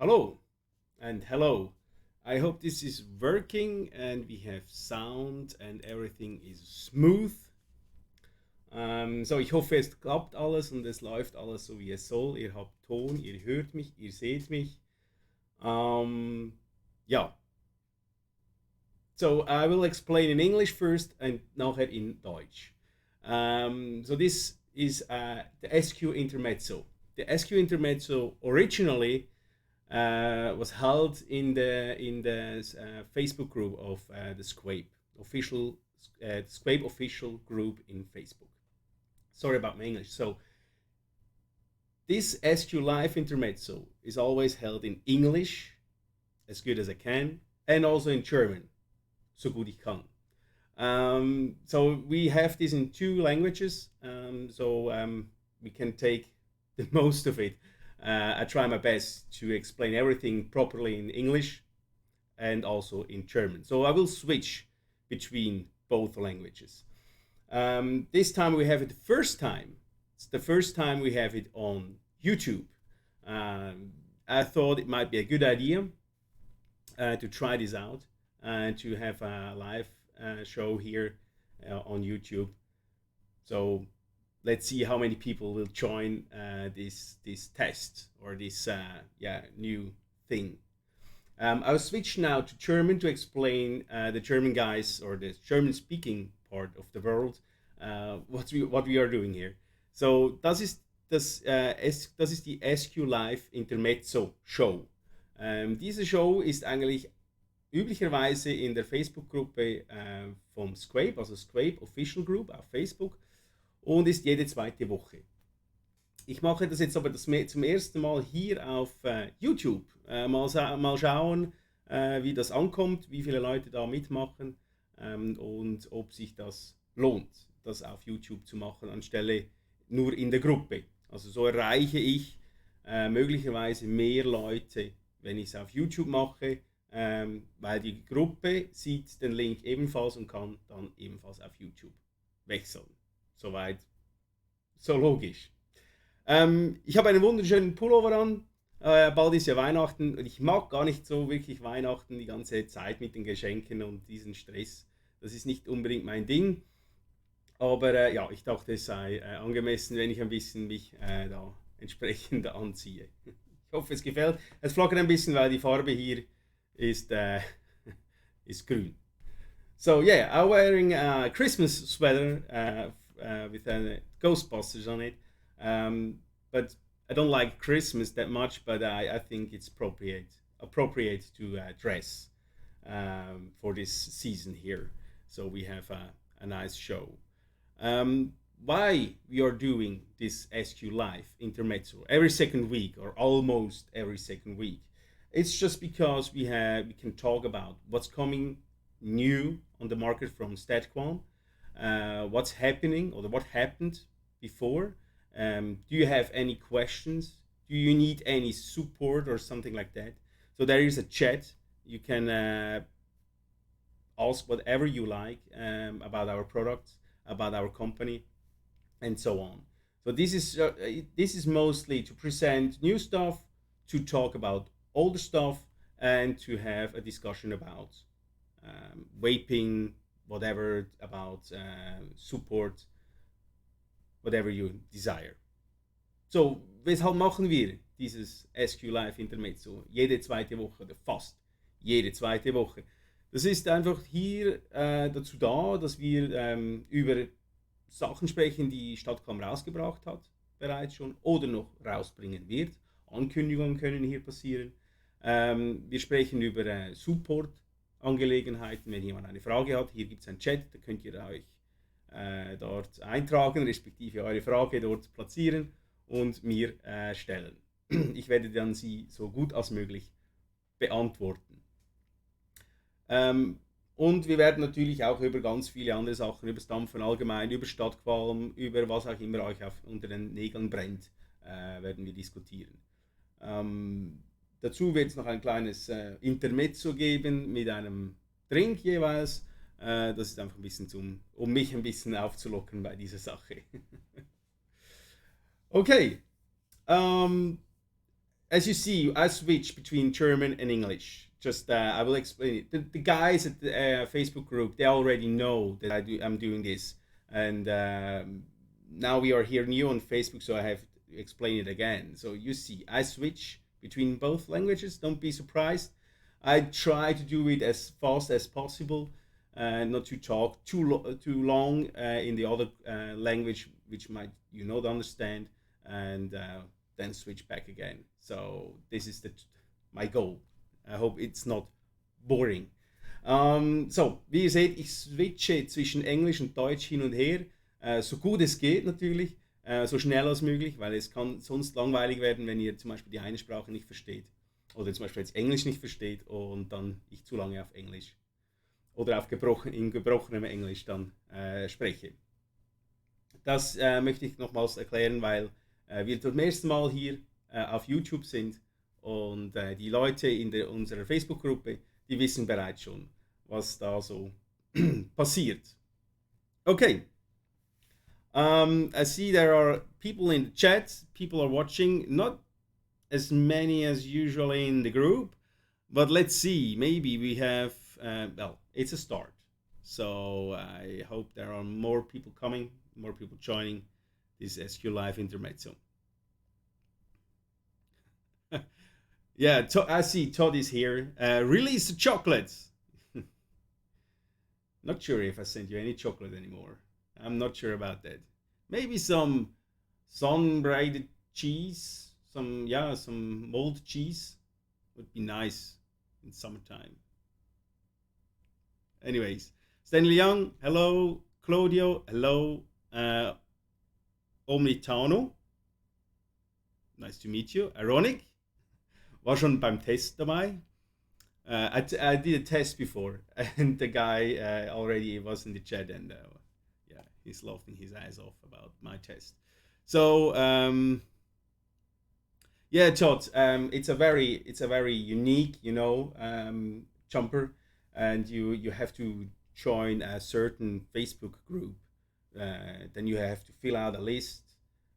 Hello and hello. I hope this is working and we have sound and everything is smooth. Ich hoffe, es klappt alles und es läuft alles so wie es soll. Ihr habt Ton, ihr hört mich, ihr seht mich. Ja, so I will explain in English first and nachher in Deutsch. So this is the SQ Intermezzo. The SQ Intermezzo originally was held in the Facebook group of the SQuape official group in Facebook. Sorry about my English. So this SQ Live Intermezzo is always held in English, as good as I can, and also in German, so gut ich kann. So we have this in two languages, we can take the most of it. I try my best to explain everything properly in English and also in German. So I will switch between both languages. This time we have it the first time. It's the first time we have it on YouTube. I thought it might be a good idea to try this out and to have a live show here on YouTube. So let's see how many people will join this test or this new thing. I'll switch now to German to explain the German guys or the German speaking part of the world what we are doing here. So das ist die SQ Live Intermezzo Show. Diese Show ist eigentlich üblicherweise in der Facebook-Gruppe vom SQuape, also SQuape Official Group auf Facebook, und ist jede zweite Woche. Ich mache das jetzt aber zum ersten Mal hier auf YouTube. Mal schauen, wie das ankommt, wie viele Leute da mitmachen und ob sich das lohnt, das auf YouTube zu machen, anstelle nur in der Gruppe. Also so erreiche ich möglicherweise mehr Leute, wenn ich es auf YouTube mache, weil die Gruppe sieht den Link ebenfalls und kann dann ebenfalls auf YouTube wechseln. Soweit, so logisch. Ich habe einen wunderschönen Pullover an. Bald ist ja Weihnachten und ich mag gar nicht so wirklich Weihnachten, die ganze Zeit mit den Geschenken und diesen Stress. Das ist nicht unbedingt mein Ding. Aber ja, ich dachte, es sei angemessen, wenn ich ein bisschen mich da entsprechend anziehe. Ich hoffe, es gefällt. Es flackert ein bisschen, weil die Farbe hier ist, ist grün. So yeah, I'm wearing a Christmas sweater with Ghostbusters on it. But I don't like Christmas that much, but I think it's appropriate to dress for this season here. So we have a nice show. Why we are doing this SQ Live Intermezzo every second week or almost every second week? It's just because we can talk about what's coming new on the market from StattQualm, what's happening or what happened before. Do you have any questions? Do you need any support or something like that? So there is a chat. You can ask whatever you like about our products, about our company, and so on. So this is mostly to present new stuff, to talk about older stuff, and to have a discussion about vaping, whatever, about support, whatever you desire. So, weshalb machen wir dieses SQ Live Intermezzo jede zweite Woche oder fast jede zweite Woche? Das ist einfach hier dazu da, dass wir über Sachen sprechen, die StattQualm rausgebracht hat, bereits schon oder noch rausbringen wird. Ankündigungen können hier passieren. Wir sprechen über Support-Angelegenheiten. Wenn jemand eine Frage hat, hier gibt es einen Chat, da könnt ihr euch dort eintragen, respektive eure Frage dort platzieren und mir stellen. Ich werde dann sie so gut als möglich beantworten. Und wir werden natürlich auch über ganz viele andere Sachen, über das Dampfen allgemein, über StattQualm, über was auch immer euch unter den Nägeln brennt, werden wir diskutieren. Dazu wird es noch ein kleines Intermezzo geben mit einem Drink jeweils. Das ist einfach ein bisschen um mich ein bisschen aufzulockern bei dieser Sache. Okay. as you see, I switch between German and English. Just I will explain it. The guys at the Facebook group, they already know that I'm doing this, and now we are here new on Facebook, so I have to explain it again. So you see, I switch between both languages. Don't be surprised. I try to do it as fast as possible, not to talk too long in the other language, which might you not understand, and then switch back again. So this is my goal. I hope it's not boring. So, wie ihr seht, ich switche zwischen Englisch und Deutsch hin und her, so gut es geht natürlich, so schnell als möglich, weil es kann sonst langweilig werden, wenn ihr zum Beispiel die eine Sprache nicht versteht oder zum Beispiel jetzt Englisch nicht versteht und dann ich zu lange auf Englisch oder in gebrochenem Englisch dann spreche. Das möchte ich nochmals erklären, weil wir zum ersten Mal hier auf YouTube sind und die Leute in unserer Facebook-Gruppe, die wissen bereits schon, was da so passiert. Okay. I see there are people in the chat, people are watching, not as many as usually in the group, but let's see, maybe we have, well, it's a start. So I hope there are more people coming, more people joining this SQLive intermezzo. Yeah, I see Todd is here. Release the chocolates. Not sure if I sent you any chocolate anymore. I'm not sure about that. Maybe some sun-braided cheese, some mold cheese would be nice in summertime. Anyways, Stanley Young, hello. Claudio, hello. Omnitano, nice to meet you. Ironic, war schon beim Test dabei. I did a test before, and the guy already was in the chat, and yeah, he's laughing his ass off about my test. So yeah, Todd, it's a very unique, jumper, and you have to join a certain Facebook group. Then you have to fill out a list,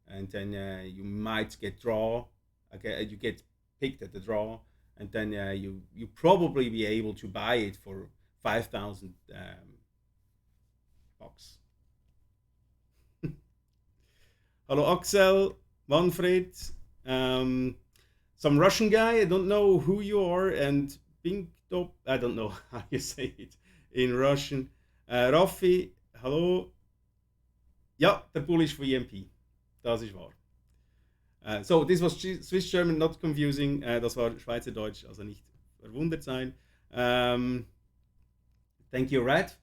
and then you might get you get picked at the draw, and then you probably be able to buy it for 5,000 bucks. Hello Axel, Manfred, some Russian guy, I don't know who you are, and Pinkdop, I don't know how you say it in Russian. Raffi, hallo. Ja, der Bull ist von EMP. Das ist wahr. So, this was Swiss German, not confusing. Das war Schweizerdeutsch, also nicht verwundert sein. Thank you, Rat.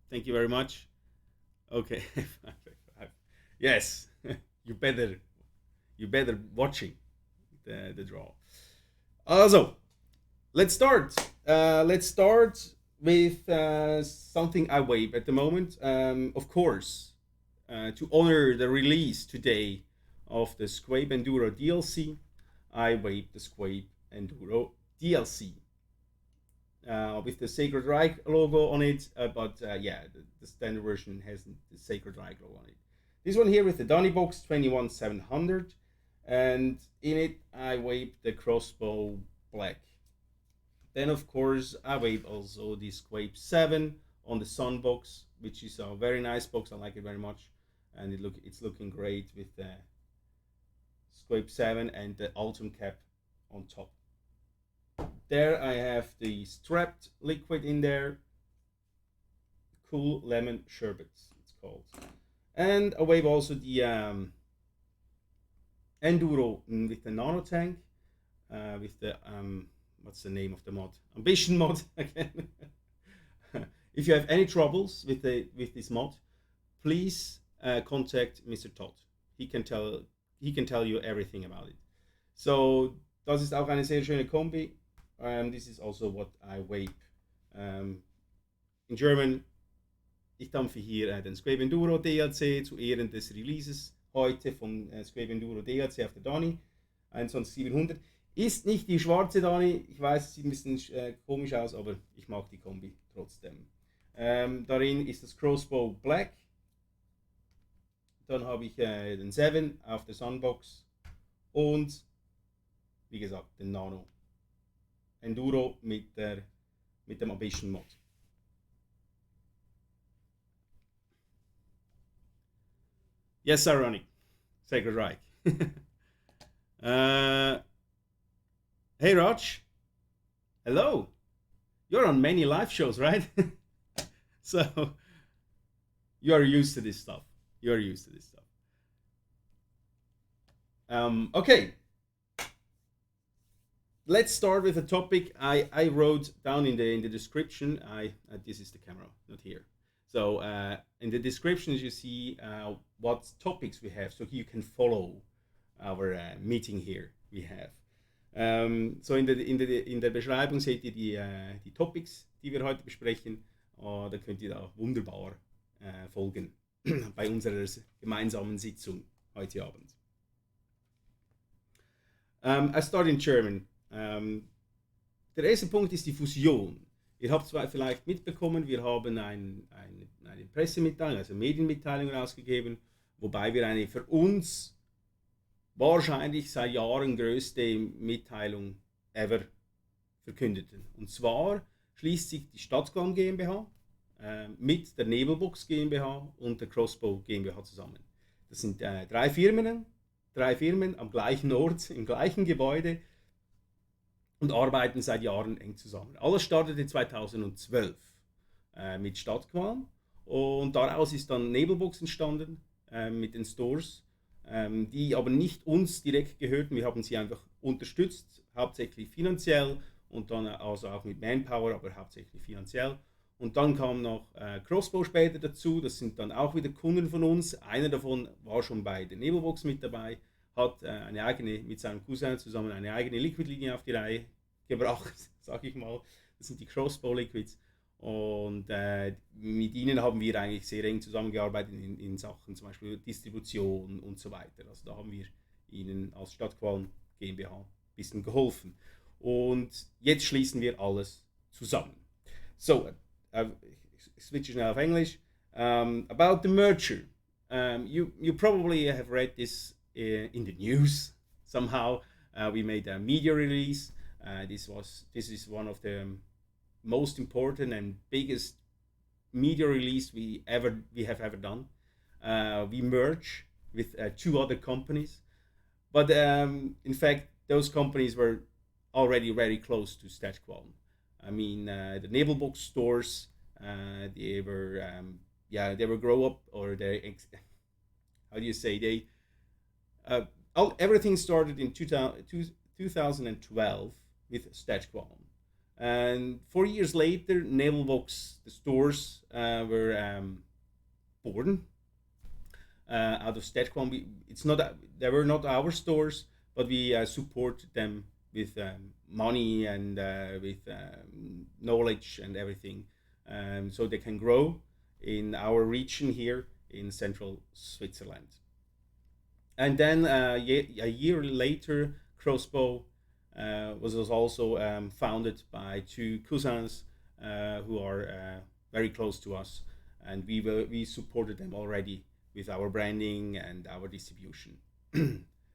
Thank you very much. Okay. Yes, you better watching the draw. Also, let's start. Let's start with something I wave at the moment. Of course, to honor the release today of the SQuape N Duro DLC, I wave the SQuape N Duro DLC with the Sacred Reich logo on it, but yeah, the standard version has the Sacred Reich logo on it. This one here with the Donny Box 21700, and in it I wave the crossbow black. Then of course I wave also the SQuape 7 on the Sun box, which is a very nice box. I like it very much, and it's looking great with the SQuape 7 and the Ultim cap on top. There I have the strapped liquid in there, Cool Lemon Sherbet it's called, and I wave also the Enduro with the Nano Tank, with the what's the name of the mod? Ambition mod again. If you have any troubles with this mod, please contact Mr. Todd. He can tell you everything about it. So das ist auch eine sehr schöne Kombi. This is also what I wave. In German, ich dampfe hier den SQuape N Duro DLC zu Ehren des Releases heute von SQuape N Duro DLC auf der Donny 21700. Ist nicht die schwarze Donny, ich weiß, es sieht ein bisschen komisch aus, aber ich mag die Kombi trotzdem. Darin ist das Crossbow Black. Dann habe ich den 7 auf der Sunbox und wie gesagt, den Nano Enduro mit dem Ambition Mod. Yes, ironic. Sacred Reich. uh, hey, Raj. Hello. You're on many live shows, right? So you are used to this stuff. You are used to this stuff. Okay. Let's start with a topic I wrote down in the description. This is the camera, not here. So in the description, you see what topics we have, so you can follow our meeting here we have. So in der Beschreibung seht ihr die Topics, die wir heute besprechen. Da könnt ihr da wunderbar folgen bei unserer gemeinsamen Sitzung heute Abend. I start in German. Der erste Punkt ist die Fusion. Ihr habt zwar vielleicht mitbekommen, wir haben eine Pressemitteilung, also Medienmitteilung rausgegeben, wobei wir eine für uns wahrscheinlich seit Jahren größte Mitteilung ever verkündeten. Und zwar schließt sich die StattQualm GmbH mit der Nebelbox GmbH und der Crossbow GmbH zusammen. Das sind drei Firmen am gleichen Ort, im gleichen Gebäude und arbeiten seit Jahren eng zusammen. Alles startete 2012 mit StattQualm und daraus ist dann Nebelbox entstanden mit den Stores, die aber nicht uns direkt gehörten. Wir haben sie einfach unterstützt, hauptsächlich finanziell und dann also auch mit Manpower, aber hauptsächlich finanziell. Und dann kam noch Crossbow später dazu, das sind dann auch wieder Kunden von uns. Einer davon war schon bei der Nebelbox mit dabei, hat mit seinem Cousin zusammen eine eigene Liquid-Linie auf die Reihe gebracht, sage ich mal. Das sind die Crossbow Liquids. Und mit ihnen haben wir eigentlich sehr eng zusammengearbeitet in Sachen zum Beispiel Distribution und so weiter. Also da haben wir ihnen als StattQualm GmbH ein bisschen geholfen. Und jetzt schließen wir alles zusammen. So, ich switche schnell auf Englisch. About the merger. You probably have read this in the news somehow. We made a media release. This is one of the most important and biggest media release we have ever done. We merge with two other companies, but in fact those companies were already very close to StattQualm. I mean, the Nebelbox stores, they were grow up, or how do you say, everything started in 2012 with StattQualm. And 4 years later, Nebelbox, the stores were born out of StattQualm. They were not our stores, but we supported them with money and with knowledge and everything, so they can grow in our region here in central Switzerland. And then a year later, Crossbow was also founded by two cousins who are very close to us, and we supported them already with our branding and our distribution.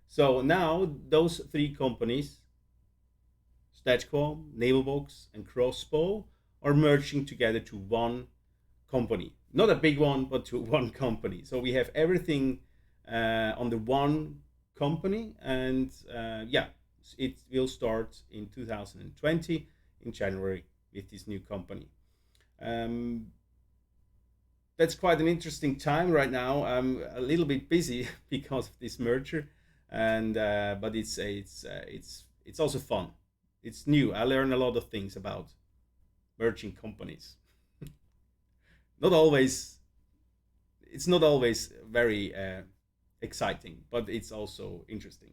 So now those three companies, StattQualm, Nebelbox, and Crossbow, are merging together to one company. Not a big one, but to one company. So we have everything under one company, and it will start in 2020 in January with this new company. That's quite an interesting time right now. I'm a little bit busy because of this merger, and but it's also fun. It's new. I learn a lot of things about merging companies. It's not always very exciting, but it's also interesting.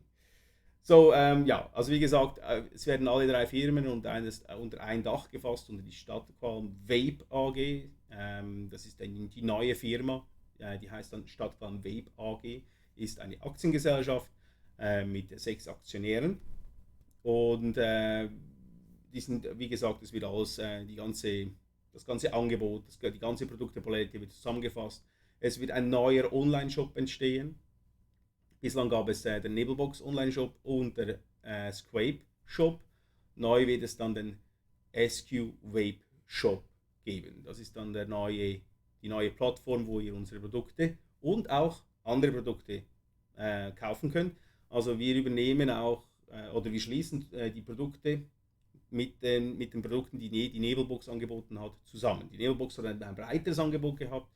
So, also wie gesagt, es werden alle drei Firmen unter ein Dach gefasst, unter die StattQualm Vape AG. Das ist die neue Firma, die heißt dann StattQualm Vape AG, ist eine Aktiengesellschaft mit 6 Aktionären. Und die sind, wie gesagt, es wird alles, das ganze Angebot, die ganze Produktepalette wird zusammengefasst. Es wird ein neuer Online-Shop entstehen. Bislang gab es den Nebelbox Online-Shop und der SQuape Shop. Neu wird es dann den SQuape Shop geben. Das ist dann die neue Plattform, wo ihr unsere Produkte und auch andere Produkte kaufen könnt. Also wir übernehmen auch oder wir schließen die Produkte mit den Produkten, die die Nebelbox angeboten hat, zusammen. Die Nebelbox hat ein breiteres Angebot gehabt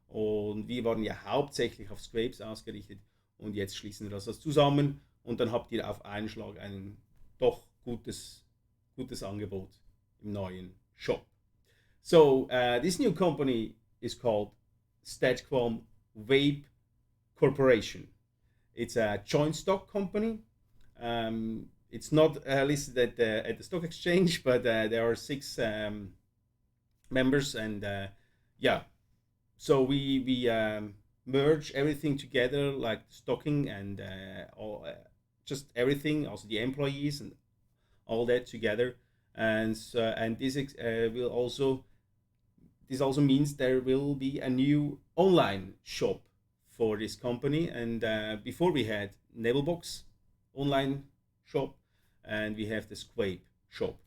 und wir waren ja hauptsächlich auf Scrapes ausgerichtet und jetzt schließen wir das zusammen und dann habt ihr auf einen Schlag ein doch gutes Angebot im neuen Shop. So this new company is called StattQualm Vape Corporation. It's a joint stock company. It's not listed at the stock exchange, but there are 6 members, and yeah, so we merge everything together, like stocking and just everything, also the employees and all that together, and this also means there will be a new online shop for this company. And before we had Nebelbox online shop and we have the SQuape shop.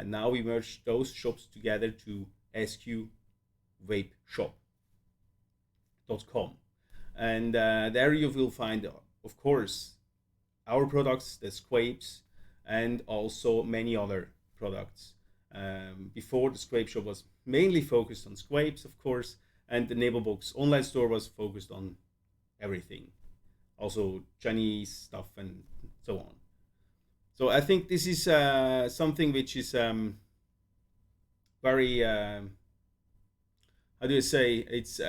Now we merge those shops together to SQvapeshop.com. And there you will find, of course, our products, the SQuapes, and also many other products. Before, the SQuape shop was mainly focused on SQuapes, of course, and the Nebelbox online store was focused on everything, also Chinese stuff and so on. So I think this is something which is very how do you say, it's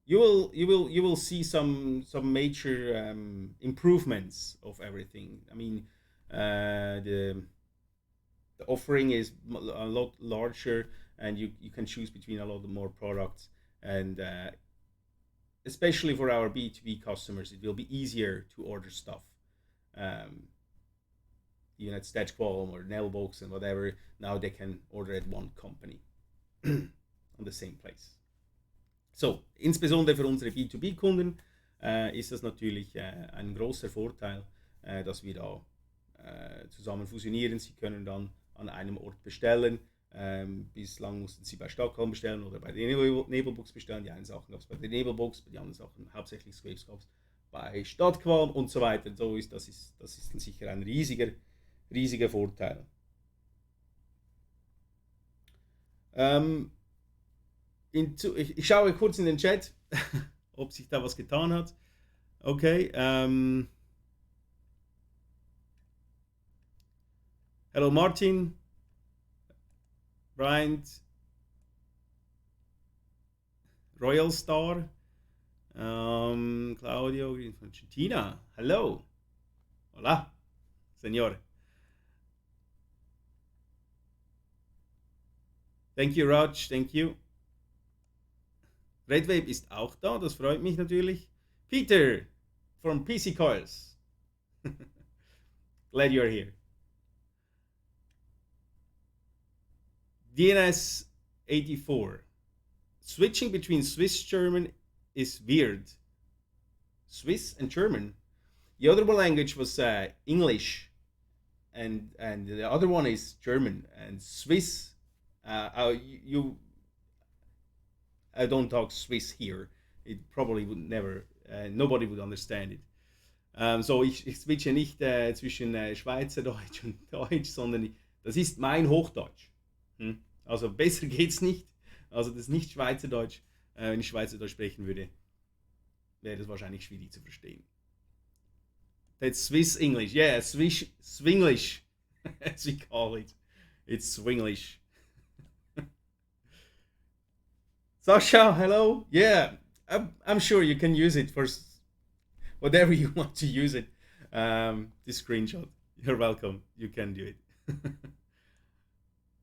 you will see some major improvements of everything. I mean, the offering is a lot larger, and you can choose between a lot more products, and especially for our B2B customers, it will be easier to order stuff. Even at StattQualm or Nailbox and whatever, now they can order at one company on the same place. So, insbesondere für unsere B2B-Kunden ist das natürlich ein großer Vorteil, dass wir da zusammen fusionieren. Sie können dann an einem Ort bestellen. Bislang mussten sie bei StattQualm bestellen oder bei der Nebelbox bestellen. Die einen Sachen gab es bei der Nebelbox, die anderen Sachen, hauptsächlich Scrapes, gab es bei StattQualm und so weiter. So ist das ist sicher ein riesiger Vorteil. Ich schaue kurz in den Chat, ob sich da was getan hat. Okay. Hello Martin, Bryant, Royal Star, Claudio von Argentina. Hello. Hola, señor. Thank you, Raj. Thank you. Redwave ist auch da, das freut mich natürlich. Peter from PC Coils. Glad you're here. DNS 84. Switching between Swiss German is weird. Swiss and German. The other one language was English, and the other one is German and Swiss. I don't talk Swiss here. It probably would never. Nobody would understand it. So ich switche nicht zwischen Schweizerdeutsch und Deutsch, sondern das ist mein Hochdeutsch. Also besser geht's nicht. Also das ist nicht Schweizerdeutsch. Wenn ich Schweizerdeutsch sprechen würde, wäre das wahrscheinlich schwierig zu verstehen. That's Swiss English. Yeah, Swinglish, as we call it. It's Swinglish. Sasha, hello. Yeah, I'm sure you can use it for whatever you want to use it. This screenshot. You're welcome. You can do it.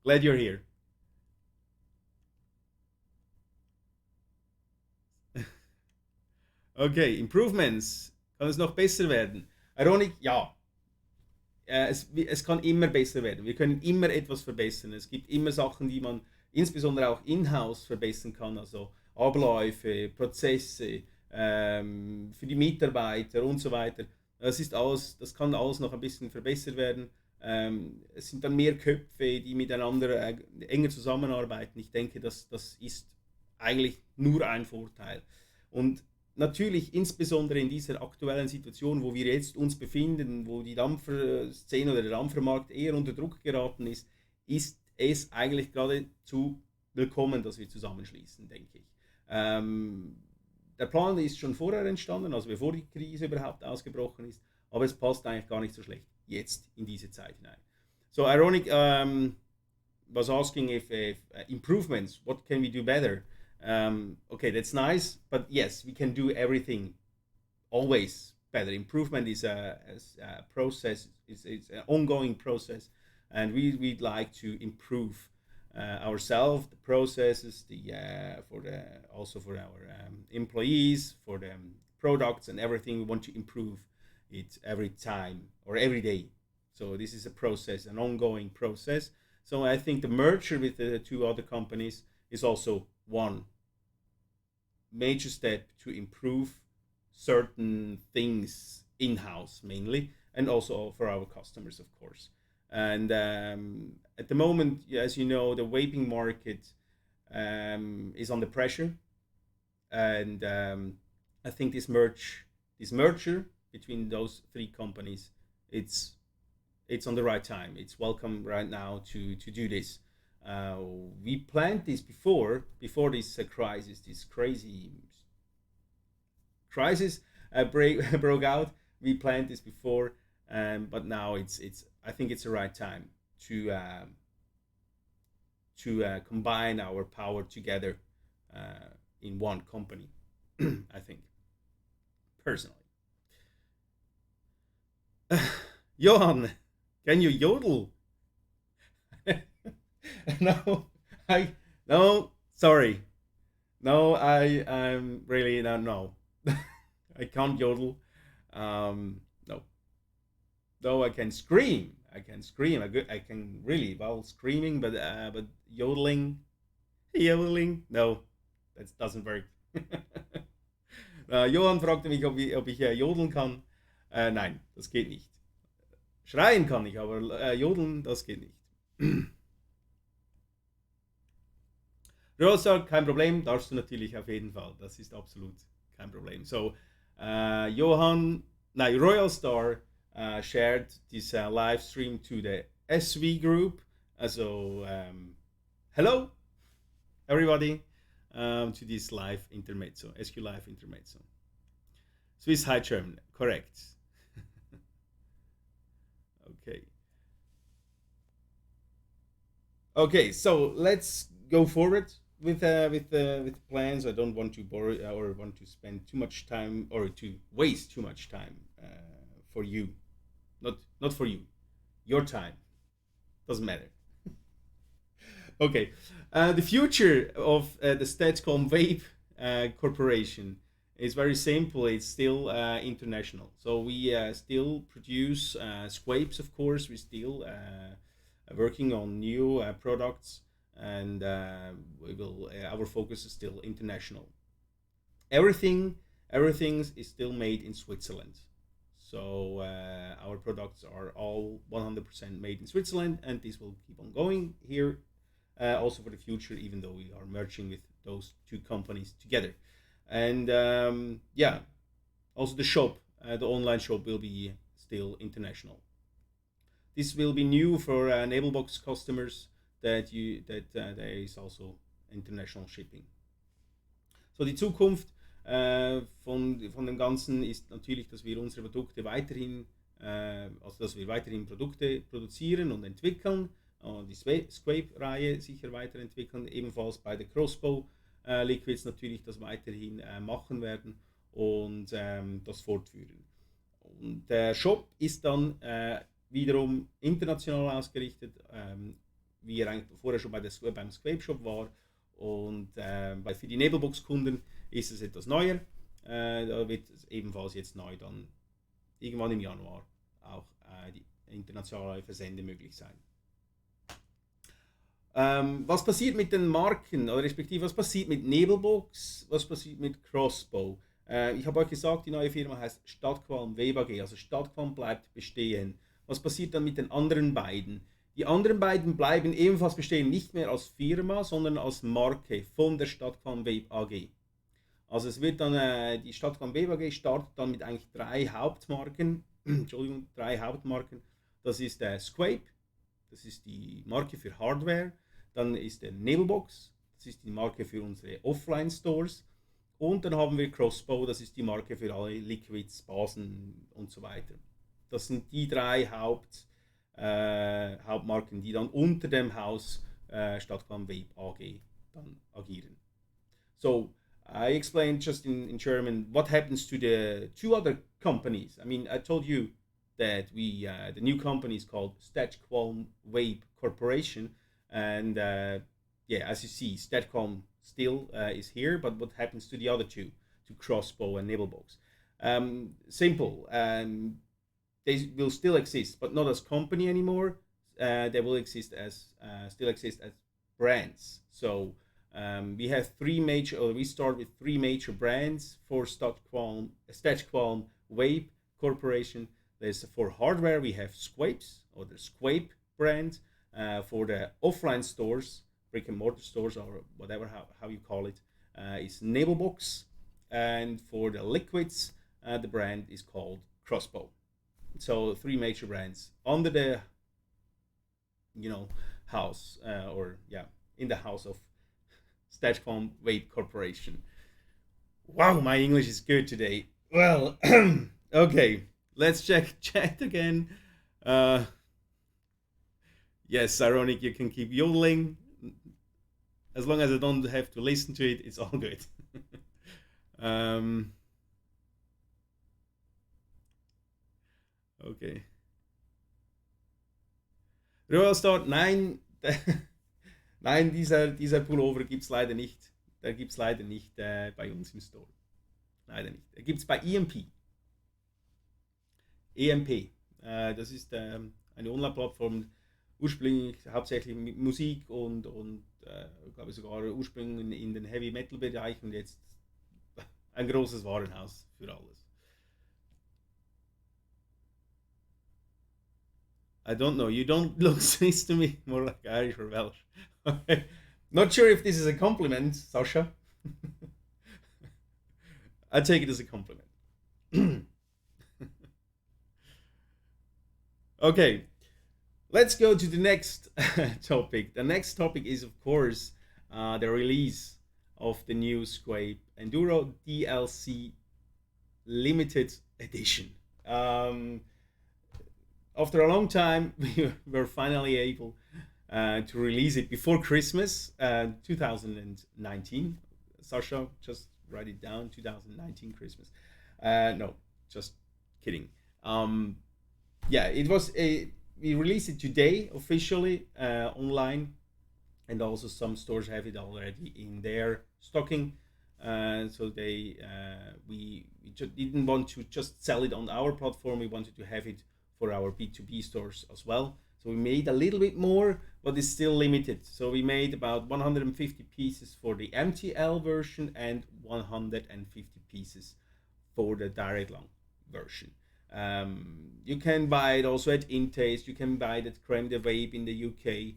Glad you're here. Okay, Improvements. Kann es noch besser werden? Ironik, ja. Es kann immer besser werden. Wir können immer etwas verbessern. Es gibt immer Sachen, die man insbesondere auch in-house verbessern kann. Also Abläufe, Prozesse, für die Mitarbeiter und so weiter. Das kann alles noch ein bisschen verbessert werden. Es sind dann mehr Köpfe, die miteinander enger zusammenarbeiten. Ich denke, das ist eigentlich nur ein Vorteil. Und natürlich, insbesondere in dieser aktuellen Situation, wo wir jetzt uns befinden, wo die Dampferszene oder der Dampfermarkt eher unter Druck geraten ist es eigentlich geradezu willkommen, dass wir zusammenschließen, denke ich. Der Plan ist schon vorher entstanden, also bevor die Krise überhaupt ausgebrochen ist, aber es passt eigentlich gar nicht so schlecht jetzt in diese Zeit hinein. So ironic was asking if improvements, what can we do better? Okay, that's nice, but yes, we can do everything always better. Improvement is a process, it's an ongoing process, and we'd like to improve ourselves, the processes, for the also for our employees, for the products and everything. We want to improve it every time or every day. So this is a process, an ongoing process. So I think the merger with the two other companies is also one major step to improve certain things in-house mainly, and also for our customers, of course. And at the moment, as you know, the vaping market is under pressure, and I think this merger between those three companies, it's on the right time. It's welcome right now to do this. We planned this before this crisis, this crazy crisis broke out. We planned this before, but now it's I think it's the right time to combine our power together in one company. I think personally. Johan, can you yodel? No, I no. Sorry, no. I'm really not. No, I can't yodel. No, though I can scream. I can scream. I can really well screaming, but yodeling. No, that doesn't work. Johann fragte mich, ob ich jodeln kann. Nein, das geht nicht. Schreien kann ich, aber jodeln, das geht nicht. Rosa, kein Problem, darfst du natürlich auf jeden Fall. Das ist absolut kein Problem. So, Royal Star shared this live stream to the SV group. Also, hello, everybody, to this live intermezzo, SQ live intermezzo. Swiss High German, correct. Okay. Okay, so let's go forward with plans. I don't want to borrow or want to spend too much time or to waste too much time for you, not for you, your time doesn't matter. Okay, the future of the StattQualm Vape Corporation is very simple. It's still international. So we still produce SQuapes, of course. We still working on new products, and we will. Our focus is still international. Everything is still made in Switzerland. So our products are all 100% made in Switzerland, and this will keep on going here also for the future, even though we are merging with those two companies together. And yeah, also the shop, the online shop will be still international. This will be new for Nailbox customers that there is also international shipping. So die Zukunft von dem Ganzen ist natürlich, dass wir unsere Produkte weiterhin, dass wir weiterhin Produkte produzieren und entwickeln, die SQuape-Reihe sicher weiterentwickeln, ebenfalls bei der Crossbow Liquids natürlich das weiterhin machen werden und das fortführen. Und der Shop ist dann wiederum international ausgerichtet, wie er eigentlich vorher schon beim SQuape Shop war. Und für die Nebelbox-Kunden ist es etwas neuer. Da wird es ebenfalls jetzt neu dann irgendwann im Januar auch die internationale Versende möglich sein. Was passiert mit den Marken, oder respektive was passiert mit Nebelbox, was passiert mit Crossbow? Ich habe euch gesagt, die neue Firma heißt StattQualm Web AG, also StattQualm bleibt bestehen. Was passiert dann mit den anderen beiden? Die anderen beiden bleiben ebenfalls bestehen, nicht mehr als Firma, sondern als Marke von der StattQualm Web AG. Also es wird dann, die StattQualm Web AG startet dann mit eigentlich drei Hauptmarken. Entschuldigung, drei Hauptmarken. Das ist der SQuape, das ist die Marke für Hardware. Dann ist der Nailbox, das ist die Marke für unsere Offline-Stores. Und dann haben wir Crossbow, das ist die Marke für alle Liquids, Basen und so weiter. Das sind die drei Hauptmarken, die dann unter dem Haus StattQualm Web AG dann agieren. So, I explained just in German what happens to the two other companies. I mean, I told you that the new company is called StattQualm Web Corporation, and yeah, as you see, StattQualm still is here, but what happens to the other two, to Crossbow and Nailbox? Simple. They will still exist, but not as company anymore. They will exist as still exist as brands. So we have we start with three major brands for StattQualm Web Corporation. There's for hardware we have SQuapes or the SQuape brand. For the offline stores, brick and mortar stores or whatever how you call it, is Nailbox, and for the liquids, the brand is called Crossbow. So three major brands under the house or yeah, in the house of StattQualm Web Corporation. Wow, my English is good today. Well, okay, let's check chat again. Yes, ironic, you can keep yodeling. As long as I don't have to listen to it, it's all good. Okay. Royal Start, nein. Nein, dieser Pullover gibt es leider nicht. Der gibt es leider nicht bei uns im Store. Leider nicht. Der gibt es bei EMP. EMP. Das ist eine Online-Plattform, ursprünglich hauptsächlich mit Musik und glaube ich sogar ursprünglich in den Heavy Metal Bereich und jetzt ein großes Warenhaus für alles. I don't know. You don't look Swiss to me, more like Irish or Welsh. Not sure if this is a compliment, Sasha. I take it as a compliment. Okay, let's go to the next topic. The next topic is, of course, the release of the new SQuape N Duro DLC limited edition. After a long time, we were finally able to release it before Christmas 2019. Sasha, just write it down, 2019 Christmas. No, just kidding. Yeah, we released it today officially online, and also some stores have it already in their stocking. So we just didn't want to just sell it on our platform. We wanted to have it for our B2B stores as well. So we made a little bit more, but it's still limited. So we made about 150 pieces for the MTL version and 150 pieces for the direct long version. You can buy it also at Intaste. You can buy it at Creme de Vape in the UK.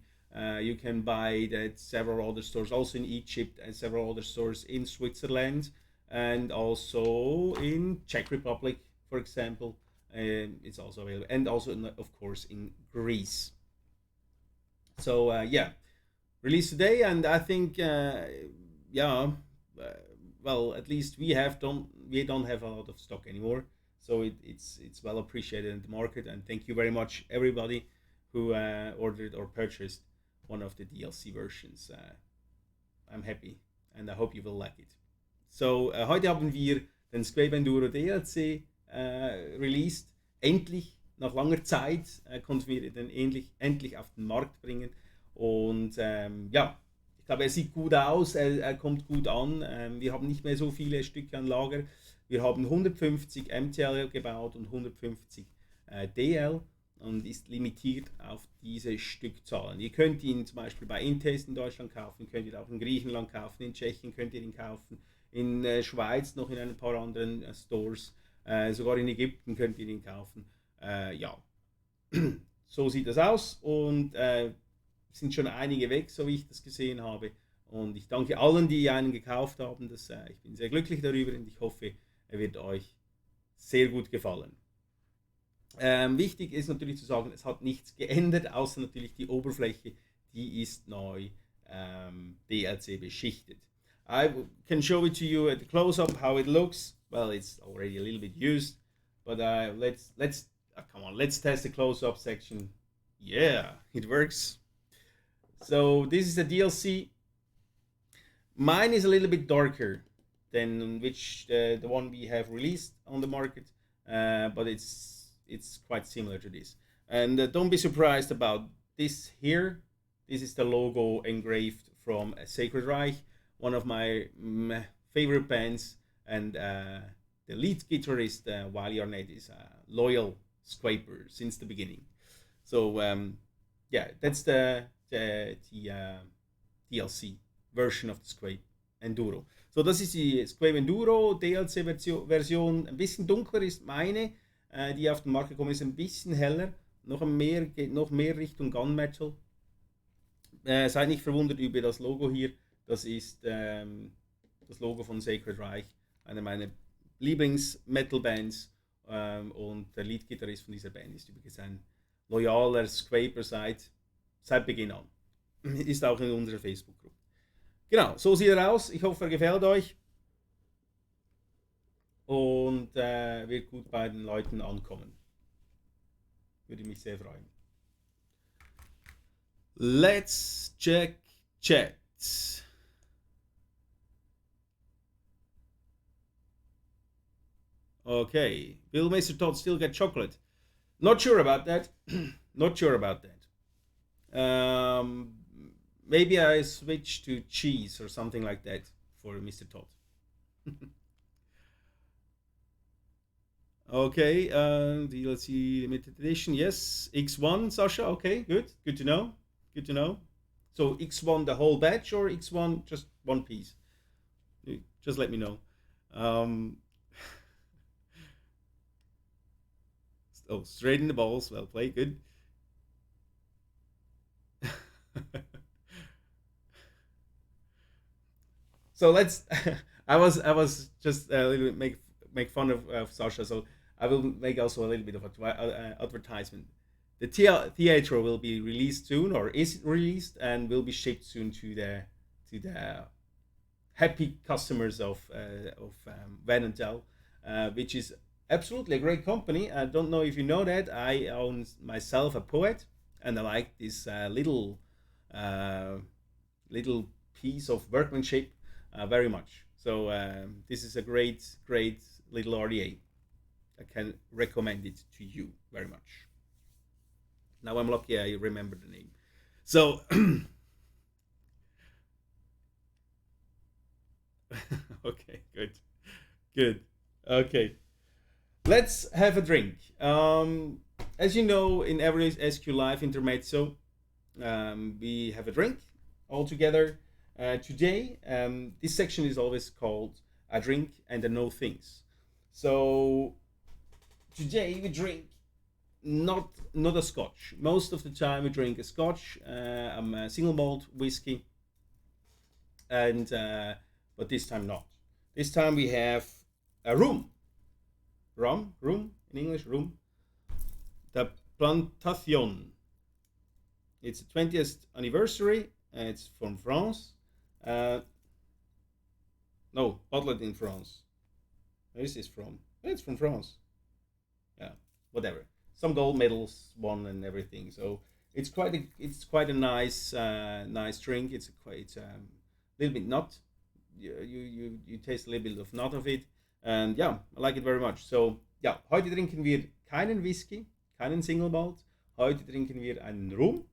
You can buy it at several other stores, also in Egypt, and several other stores in Switzerland, and also in Czech Republic, for example. It's also available, and also of course in Greece. So yeah, released today, and I think yeah, well, at least we don't have a lot of stock anymore, so it's well appreciated in the market, and thank you very much everybody who ordered or purchased one of the DLC versions. I'm happy, and I hope you will like it. So heute haben wir den SQuape N Duro DLC released. Endlich, nach langer Zeit, konnten wir den endlich auf den Markt bringen. Und ja, ich glaube, er sieht gut aus, er kommt gut an. Wir haben nicht mehr so viele Stücke an Lager. Wir haben 150 MTL gebaut und 150 DL und ist limitiert auf diese Stückzahlen. Ihr könnt ihn zum Beispiel bei Intaste in Deutschland kaufen, könnt ihr auch in Griechenland kaufen, in Tschechien könnt ihr ihn kaufen, in Schweiz noch in ein paar anderen Stores. Sogar in Ägypten könnt ihr ihn kaufen. Ja, so sieht das aus und sind schon einige weg, so wie ich das gesehen habe. Und ich danke allen, die einen gekauft haben. Ich bin sehr glücklich darüber und ich hoffe, er wird euch sehr gut gefallen. Wichtig ist natürlich zu sagen, es hat nichts geändert, außer natürlich die Oberfläche, die ist neu DLC beschichtet. I can show it to you at the close-up how it looks. Well, it's already a little bit used, but come on, let's test the close-up section. Yeah, it works. So this is the DLC. Mine is a little bit darker than the one we have released on the market, but it's quite similar to this. And don't be surprised about this here. This is the logo engraved from Sacred Reich, one of my favorite bands, and the lead guitarist Wally Arnett is a loyal SQuaper since the beginning. So yeah, that's the DLC version of the SQuape N duro. So das ist die SQuape N duro DLC-Version. Ein bisschen dunkler ist meine, die auf den Markt gekommen ist, ein bisschen heller, geht noch mehr Richtung Gunmetal. Seid nicht verwundert über das Logo hier. Das ist das Logo von Sacred Reich, einer meiner Lieblings-Metal-Bands. Und der Lead-Gitarrist von dieser Band ist übrigens ein loyaler SQuaper seit Beginn an. Ist auch in unserer Facebook-Gruppe. Genau, so sieht er aus. Ich hoffe, er gefällt euch. Und wird gut bei den Leuten ankommen. Würde mich sehr freuen. Let's check chat. Okay, will Mr. Todd still get chocolate? Not sure about that. Not sure about that. Maybe I switch to cheese or something like that for Mr. Todd. Okay, DLC limited edition. Yes, X1, Sasha. Okay, good to know. Good to know. So X1 the whole batch or X1 just one piece? Just let me know. Oh, straight in the balls. Well played. Good. So let's. I was just a little bit make fun of Sasha. So I will make also a little bit of advertisement. The theater will be released soon, or is released, and will be shipped soon to the happy customers of Van and Tel, which is absolutely a great company. I don't know if you know that. I own myself a Poet, and I like this little piece of workmanship very much. So this is a great little RDA. I can recommend it to you very much. Now I'm lucky I remember the name. So okay, good. Okay, let's have a drink. As you know, in every SQ Live intermezzo, we have a drink all together. Today, this section is always called a drink and a no things. So today we drink not a scotch. Most of the time we drink a scotch, a single malt whiskey, and but this time not. This time we have a rum in English, rum. The Plantation. It's the 20th anniversary. It's from France. No, bottled in France. Where is this from? It's from France. Yeah, whatever. Some gold medals won and everything. So it's quite a nice drink. It's a little bit nut. You taste a little bit of nut of it, and yeah, I like it very much. So ja, heute trinken wir keinen Whisky, keinen Single Malt. Heute trinken wir einen Rum.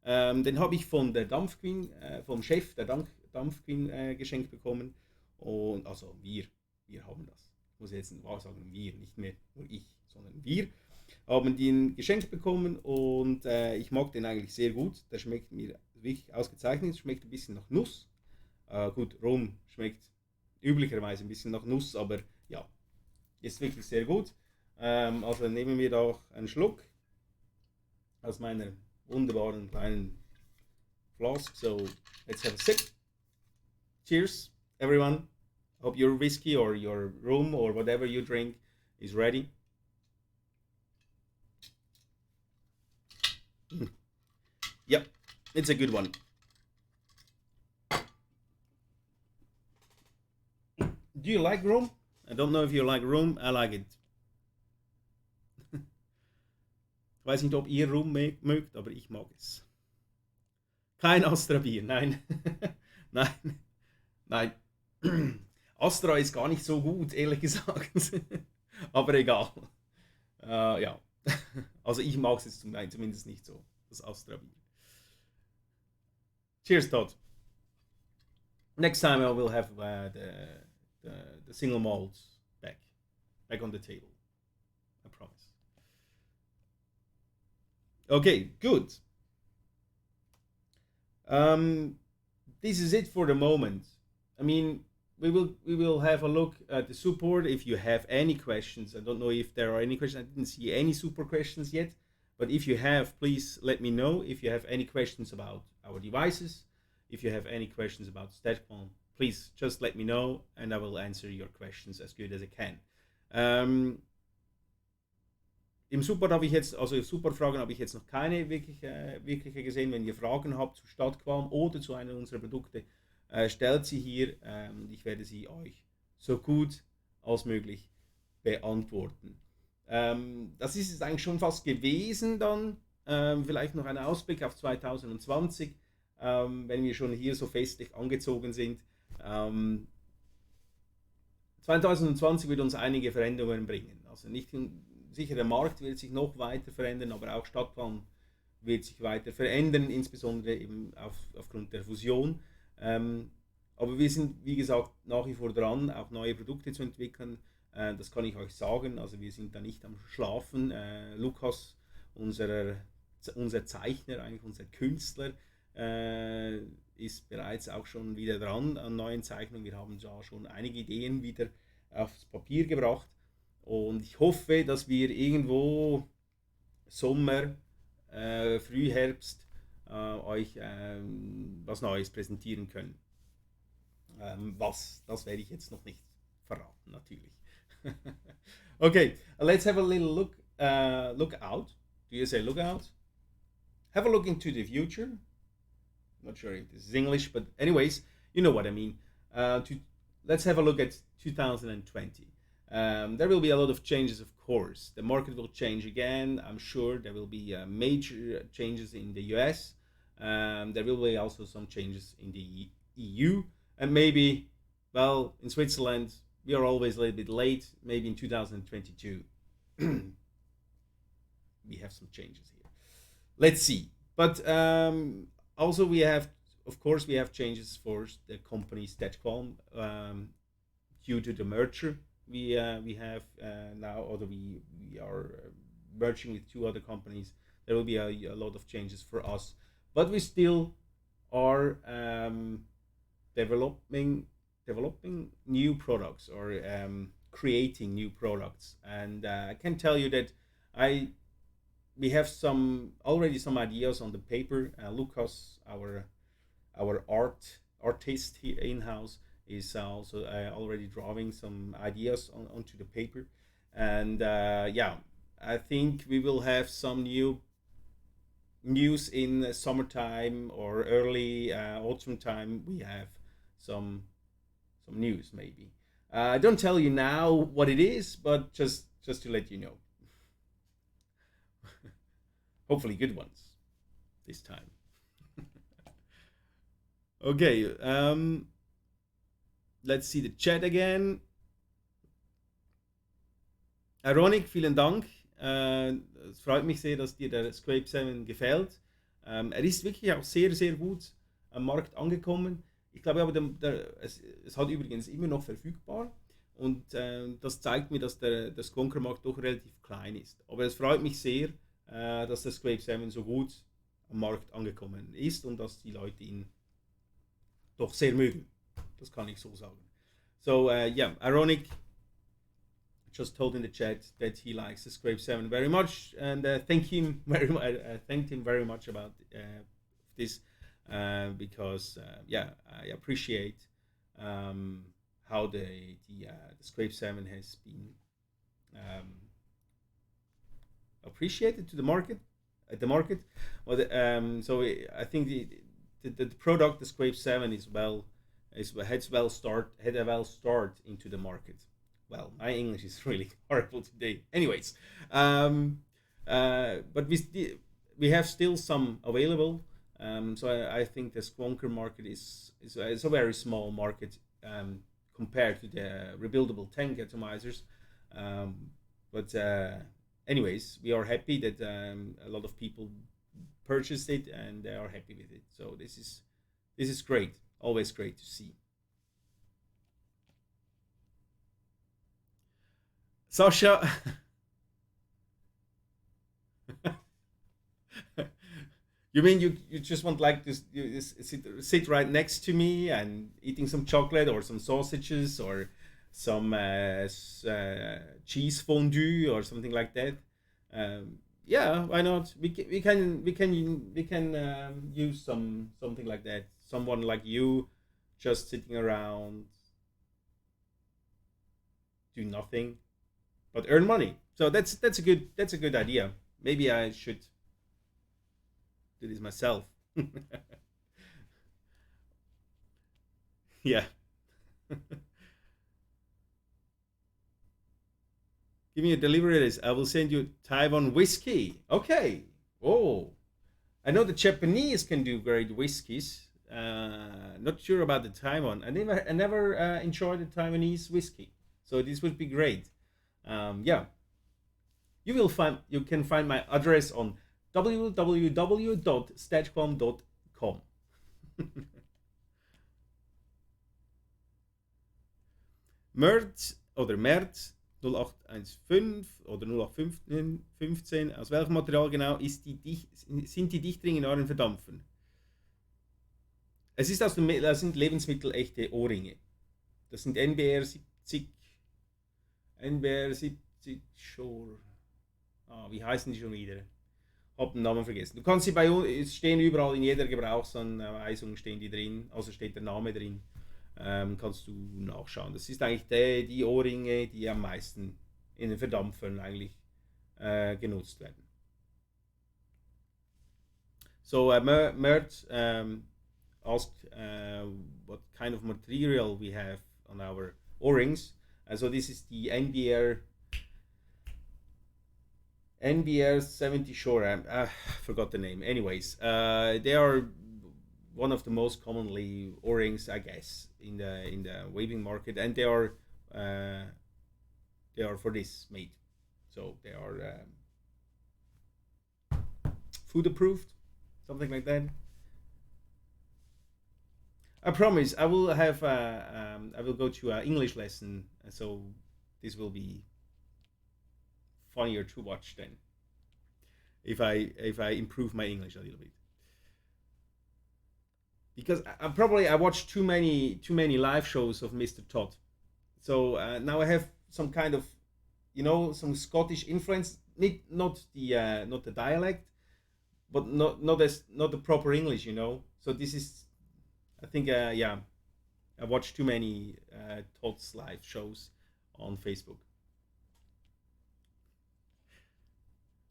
Den habe ich von der Dampf Queen, vom Chef der Dampf Queen geschenkt bekommen. Und also wir haben das. Ich muss jetzt sagen, wir, nicht mehr nur ich, sondern wir haben den geschenkt bekommen und ich mag den eigentlich sehr gut. Der schmeckt mir wirklich ausgezeichnet, schmeckt ein bisschen nach Nuss. Gut, Rum schmeckt üblicherweise ein bisschen nach Nuss, aber ja, ist wirklich sehr gut. Also nehmen wir doch einen Schluck aus meiner wunderbaren kleinen Flask. So let's have a sip. Cheers, everyone. Hope your whiskey or your rum or whatever you drink is ready. Yep, it's a good one. Do you like rum? I don't know if you like rum. I like it. Ich weiß nicht, ob ihr Rum mögt, aber ich mag es. Kein Astra-Bier, nein. Nein, nein. Astra ist gar nicht so gut, ehrlich gesagt. Aber egal. Ja. Also ich mag es jetzt zumindest nicht so, das Astra-Bier. Cheers, Todd. Next time I will have the single malts back on the table. I promise. Okay, good. This is it for the moment. I mean, we will have a look at the support. If you have any questions, I don't know if there are any questions. I didn't see any super questions yet, but if you have, please let me know. If you have any questions about our devices, if you have any questions about StattQualm, please just let me know, and I will answer your questions as good as I can. Im Support habe ich jetzt, also Supportfragen habe ich jetzt noch keine wirkliche gesehen. Wenn ihr Fragen habt zu StattQualm oder zu einem unserer Produkte, stellt sie hier. Ich werde sie euch so gut als möglich beantworten. Das ist es eigentlich schon fast gewesen dann. Vielleicht noch ein Ausblick auf 2020, wenn wir schon hier so festlich angezogen sind. 2020 wird uns einige Veränderungen bringen. Also nicht sicher, der Markt wird sich noch weiter verändern, aber auch StattQualm wird sich weiter verändern, insbesondere eben aufgrund der Fusion. Aber wir sind, wie gesagt, nach wie vor dran, auch neue Produkte zu entwickeln. Das kann ich euch sagen. Also wir sind da nicht am Schlafen. Lukas, unser Zeichner, eigentlich unser Künstler, ist bereits auch schon wieder dran an neuen Zeichnungen. Wir haben da schon einige Ideen wieder aufs Papier gebracht. Und ich hoffe, dass wir irgendwo Sommer, Frühherbst euch was Neues präsentieren können. Das werde ich jetzt noch nicht verraten, natürlich. Okay, let's have a little look out. Do you say look out? Have a look into the future. Not sure if this is English, but anyways, you know what I mean. Let's have a look at 2020. There will be a lot of changes, of course. The market will change again. I'm sure there will be major changes in the US. There will be also some changes in the EU. And maybe, well, in Switzerland, we are always a little bit late. Maybe in 2022, we have some changes here. Let's see. But also we have, of course, we have changes for the company StattQualm due to the merger. We have now, or we are merging with two other companies. There will be a lot of changes for us, but we still are developing new products or creating new products. And I can tell you that we have already some ideas on the paper. Lucas, our artist here in-house, is also already drawing some ideas onto the paper. And yeah, I think we will have some new news in summertime or early autumn time. We have some news maybe. I don't tell you now what it is, but just to let you know. Hopefully good ones this time. Okay, let's see the chat again. Ironic, vielen Dank. Es freut mich sehr, dass dir der SQuape 7 gefällt. Er ist wirklich auch sehr, sehr gut am Markt angekommen. Ich glaube aber, es hat übrigens immer noch verfügbar. Und das zeigt mir, dass der Squonker-Markt doch relativ klein ist. Aber es freut mich sehr, dass der SQuape 7 so gut am Markt angekommen ist und dass die Leute ihn doch sehr mögen. Das kann ich so sagen. So yeah, Ironic just told in the chat that he likes the SQuape 7 very much, and thank him very much. I thanked him very much about this because yeah, I appreciate um, how the SQuape 7 has been um, appreciated to the market at the market. Well, so I think the product, the SQuape 7, is had a well start into the market. Well, my English is really horrible today. Anyways, um, but we have still some available. So I think the Squonker market is a very small market compared to the rebuildable tank atomizers. Um, but anyways, we are happy that a lot of people purchased it and they are happy with it. So this is great. Always great to see. Sasha, you mean you just want like this? You sit right next to me and eating some chocolate or some sausages or some cheese fondue or something like that? Yeah, why not? We can use something like that. Someone like you, just sitting around, do nothing, but earn money. So that's a good idea. Maybe I should do this myself. Yeah. Give me a delivery list. I will send you Taiwan whiskey. Okay. Oh, I know the Japanese can do great whiskeys. Not sure about the Taiwan. I never enjoyed the Taiwanese whiskey, so this would be great. Yeah, you can find my address on www.StattQualm.com. Mert oder Mert 0815 oder 0815, aus welchem Material genau sind die Dichtringe in euren Verdampfen? Das sind lebensmittelechte Ohrringe. Das sind NBR 70 Shore. Wie heißen die schon wieder? Hab den Namen vergessen. Du kannst sie bei uns, es stehen überall in jeder Gebrauchsanweisung stehen die drin, also steht der Name drin. Kannst du nachschauen. Das ist eigentlich die Ohrringe, die am meisten in den Verdampfern eigentlich genutzt werden. So Mert asked what kind of material we have on our O-rings. So this is the NBR 70 Shore. I forgot the name. Anyways, they are one of the most commonly O-rings, I guess, in the waving market, and they are for this made. So they are food approved, something like that. I promise I will have I will go to an English lesson, so this will be funnier to watch then if I improve my English a little bit. Because I watched too many live shows of Mr. Todd. So now I have some kind of some Scottish influence, not the dialect, but not the proper English. So this is, I think, yeah, I watched too many Todd's live shows on Facebook.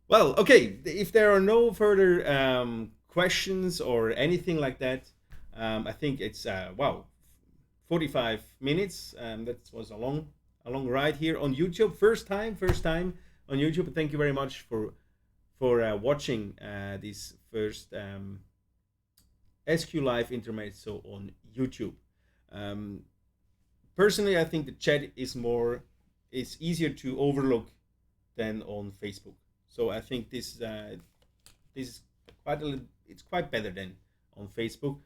Well, okay. If there are no further questions or anything like that, I think it's wow, 45 minutes. That was a long ride here on YouTube. First time on YouTube. Thank you very much for watching this first SQ Live intermezzo on YouTube. Um, Personally, I think the chat is easier to overlook than on Facebook. So I think this is it's quite better than on Facebook.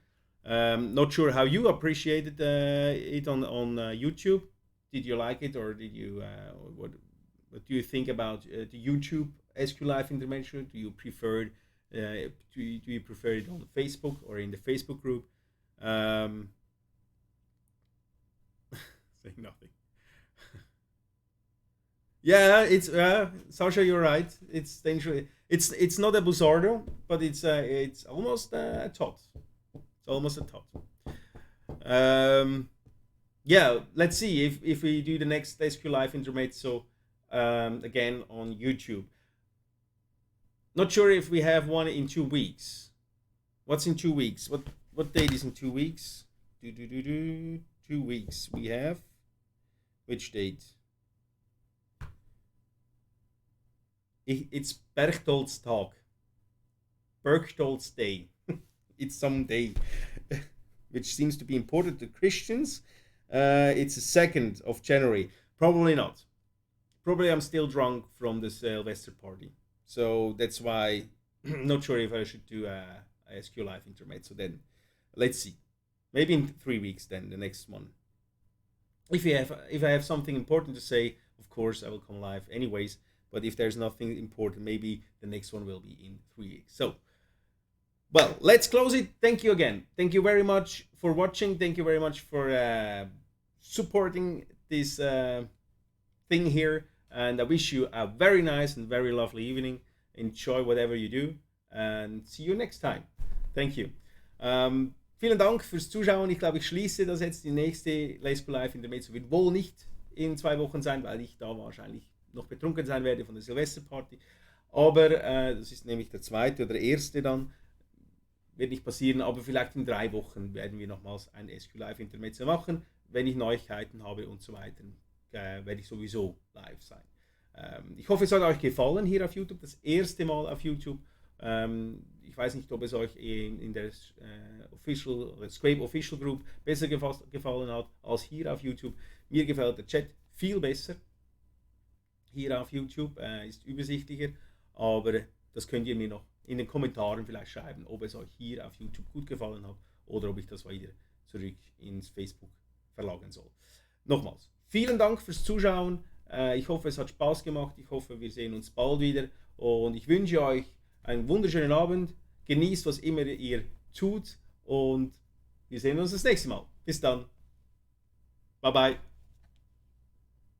Not sure how you appreciated it on YouTube. Did you like it, or did you what do you think about the YouTube SQ Live intervention? Do you prefer do you prefer it on Facebook or in the Facebook group? Um, Saying nothing. Yeah, it's Sasha, you're right. It's dangerous. It's not a buzzardo, but it's almost a tot. It's almost a tot. Yeah, let's see if we do the next SQLife intermezzo again on YouTube. Not sure if we have one in 2 weeks. What's in 2 weeks? What date is in 2 weeks? 2 weeks we have. Which date? It's Berchtolds Day. It's some day, which seems to be important to Christians. It's the 2nd of January. Probably not. Probably I'm still drunk from the Sylvester party. So that's why I'm not sure if I should do a SQLife intermezzo then. Let's see. Maybe in 3 weeks then, the next one. If I have something important to say, of course I will come live anyways. But if there's nothing important, maybe the next one will be in 3 weeks. So, well, let's close it. Thank you again. Thank you very much for watching. Thank you very much for supporting this thing here. And I wish you a very nice and very lovely evening. Enjoy whatever you do. And see you next time. Thank you. Vielen Dank fürs Zuschauen. Ich glaube, ich schließe das jetzt. Die nächste SQLife Intermezzo wird wohl nicht in 2 Wochen sein, weil ich da wahrscheinlich noch betrunken sein werde von der Silvesterparty. Aber das ist nämlich der 2. oder der 1. dann. Wird nicht passieren, aber vielleicht in 3 Wochen werden wir nochmals ein SQLife Intermezzo machen. Wenn ich Neuigkeiten habe und so weiter, werde ich sowieso live sein. Ich hoffe, es hat euch gefallen hier auf YouTube. Das erste Mal auf YouTube. Ich weiß nicht, ob es euch in der SQuape Official Group besser gefallen hat als hier auf YouTube. Mir gefällt der Chat viel besser. Hier auf YouTube ist übersichtlicher, aber das könnt ihr mir noch in den Kommentaren vielleicht schreiben, ob es euch hier auf YouTube gut gefallen hat oder ob ich das wieder zurück ins Facebook verlagern soll. Nochmals, vielen Dank fürs Zuschauen. Ich hoffe, es hat Spaß gemacht. Ich hoffe, wir sehen uns bald wieder und ich wünsche euch einen wunderschönen Abend. Genießt, was immer ihr tut und wir sehen uns das nächste Mal. Bis dann. Bye bye.